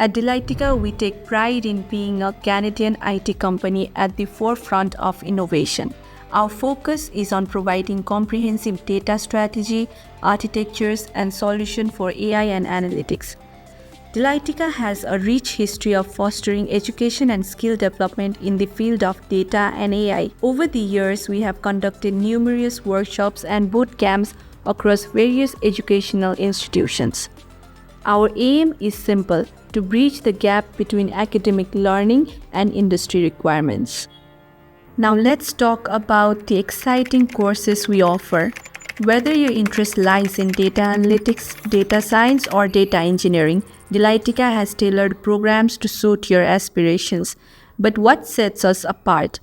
At DLytica, we take pride in being a Canadian IT company at the forefront of innovation. Our focus is on providing comprehensive data strategy, architectures, and solutions for AI and analytics. DLytica has a rich history of fostering education and skill development in the field of data and AI. Over the years, we have conducted numerous workshops and boot camps across various educational institutions. Our aim is simple: to bridge the gap between academic learning and industry requirements. Now let's talk about the exciting courses we offer. Whether your interest lies in data analytics, data science, or data engineering, DLytica has tailored programs to suit your aspirations. But what sets us apart?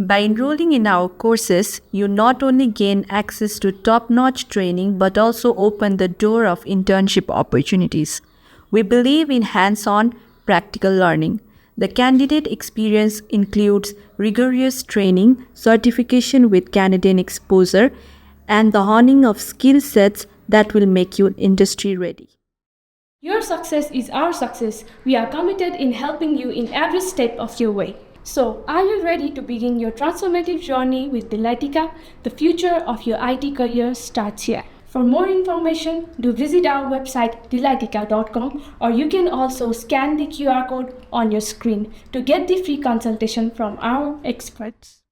By enrolling in our courses, you not only gain access to top-notch training but also open the door of internship opportunities. We believe in hands-on, practical learning. The candidate experience includes rigorous training, certification with Canadian exposure, and the honing of skill sets that will make you industry ready. Your success is our success. We are committed in helping you in every step of your way. So, are you ready to begin your transformative journey with DLytica? The future of your IT career starts here. For more information, do visit our website DLytica.com, or you can also scan the QR code on your screen to get the free consultation from our experts.